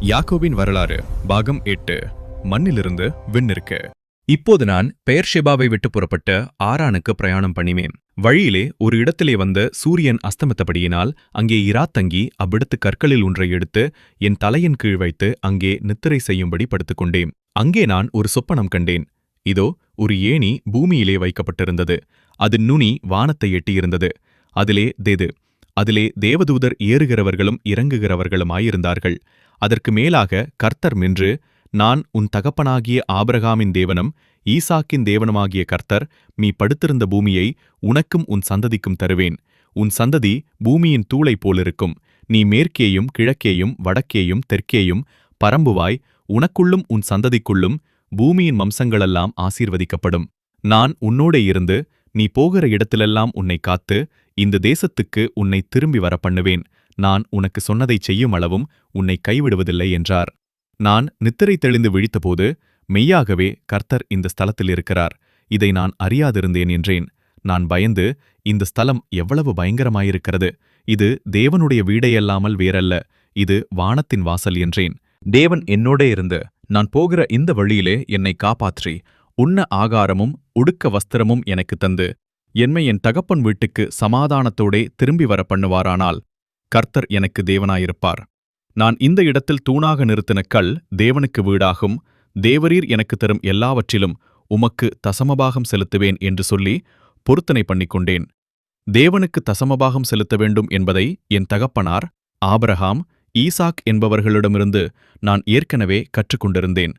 யாக்கோபின் வரலாறு பாகம் 8 மண்ணிலிருந்து விண்ணிற்கு. இப்போது நான் பெயர்ஷெபாவை விட்டு புறப்பட்ட ஆரானுக்கு பிரயாணம் பண்ணினேன். வழியிலே ஒரு இடத்திலே வந்த சூரியன் அஸ்தமித்தபடியினால் அங்கே இராத்தங்கி அவ்விடத்து கற்களில் ஒன்றை எடுத்து என் தலையின் கீழ் வைத்து அங்கே நித்திரை செய்யும்படி படுத்துக்கொண்டேன். அங்கே நான் ஒரு சொப்பனம் கண்டேன். இதோ ஒரு ஏணி பூமியிலே வைக்கப்பட்டிருந்தது. அது நுனி வானத்தை எட்டியிருந்தது. அதிலே தேவதூதர் ஏறுகிறவர்களும் இறங்குகிறவர்களுமாயிருந்தார்கள். அதற்கு மேலாக கர்த்தர் நின்று, நான் உன் தகப்பனாகிய ஆபிரகாமின் தேவனும் ஈசாக்கின் தேவனுமாகிய கர்த்தர், நீ படுத்திருந்த பூமியை உனக்கும் உன் சந்ததிக்கும் தருவேன். உன் சந்ததி பூமியின் தூளைப் போலிருக்கும். நீ மேற்கேயும் கிழக்கேயும் வடக்கேயும் தெற்கேயும் பரம்புவாய். உனக்குள்ளும் உன் சந்ததிக்குள்ளும் பூமியின் வம்சங்களெல்லாம் ஆசீர்வதிக்கப்படும். நான் உன்னோடே இருந்து நீ போகிற இடத்திலெல்லாம் உன்னை காத்து இந்த தேசத்துக்கு உன்னை திரும்பி வர பண்ணுவேன். நான் உனக்கு சொன்னதைச் செய்யும் அளவும் உன்னை கைவிடுவதில்லை என்றார். நான் நித்திரை தெளிந்து விழித்தபோது, மெய்யாகவே கர்த்தர் இந்த ஸ்தலத்தில் இருக்கிறார், இதை நான் அறியாதிருந்தேன் என்றேன். நான் பயந்து, இந்த ஸ்தலம் எவ்வளவு பயங்கரமாயிருக்கிறது, இது தேவனுடைய வீடையல்லாமல் வேறல்ல, இது வானத்தின் வாசல் என்றேன். தேவன் என்னோடே இருந்து நான் போகிற இந்த வழியிலே என்னை காப்பாற்றி உண்ண ஆகாரமும் உடுக்க வஸ்திரமும் எனக்கு தந்து என் தகப்பன் வீட்டுக்கு சமாதானத்தோடே திரும்பி வர பண்ணுவாரானால் கர்த்தர் எனக்கு தேவனாயிருப்பார். நான் இந்த இடத்தில் தூணாக நிறுத்தின கல் தேவனுக்கு வீடாகும். தேவரீர் எனக்கு தரும் எல்லாவற்றிலும் உமக்கு தசமபாகம் செலுத்துவேன் என்று சொல்லி பொருத்தனை பண்ணிக்கொண்டேன். தேவனுக்கு தசமபாகம் செலுத்த வேண்டும் என்பதை என் தகப்பனார் ஆபிரகாம் ஈசாக் என்பவர்களிடமிருந்து நான் ஏற்கனவே கற்றுக்கொண்டிருந்தேன்.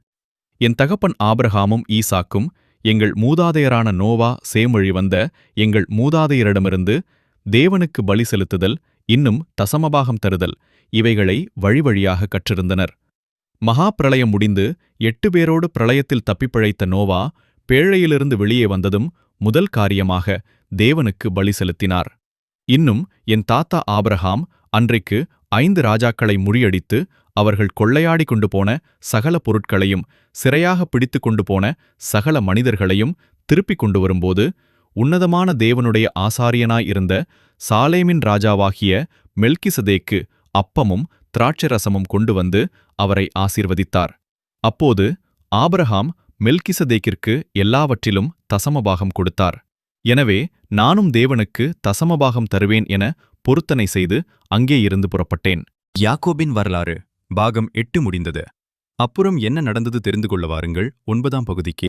என் தகப்பன் ஆபிரகாமும் ஈசாக்கும் எங்கள் மூதாதையரான நோவா சேமொழி வந்த எங்கள் மூதாதையரிடமிருந்து தேவனுக்கு பலி செலுத்துதல் இன்னும் தசமபாகம் தருதல் இவைகளை வழிவழியாக கற்றிருந்தனர். மகா பிரளயம் முடிந்து 8 பேரோடு பிரளயத்தில் தப்பிப்பிழைத்த நோவா பேழையிலிருந்து வெளியே வந்ததும் முதல் காரியமாக தேவனுக்கு பலி செலுத்தினார். இன்னும் என் தாத்தா ஆபிரகாம் அன்றைக்கு 5 ராஜாக்களை முறியடித்து அவர்கள் கொள்ளையாடி கொண்டு போன சகல பொருட்களையும் சிறையாக பிடித்து கொண்டு போன சகல மனிதர்களையும் திருப்பிக் கொண்டு வரும்போது உன்னதமான தேவனுடைய ஆசாரியனாயிருந்த சாலேமின் ராஜாவாகிய மெல்கிசதேக்கு அப்பமும் திராட்சரசமும் கொண்டு வந்து அவரை ஆசீர்வதித்தார். அப்போது ஆபிரகாம் மெல்கிசதேக்கிற்கு எல்லாவற்றிலும் தசமபாகம் கொடுத்தார். எனவே நானும் தேவனுக்கு தசமபாகம் தருவேன் என பொருத்தனை செய்து அங்கே இருந்து புறப்பட்டேன். யாக்கோபின் வரலாறு பாகம் 8 முடிந்தது. அப்புறம் என்ன நடந்தது தெரிந்து கொள்ள வாருங்கள் 9ஆம் பகுதிக்கு.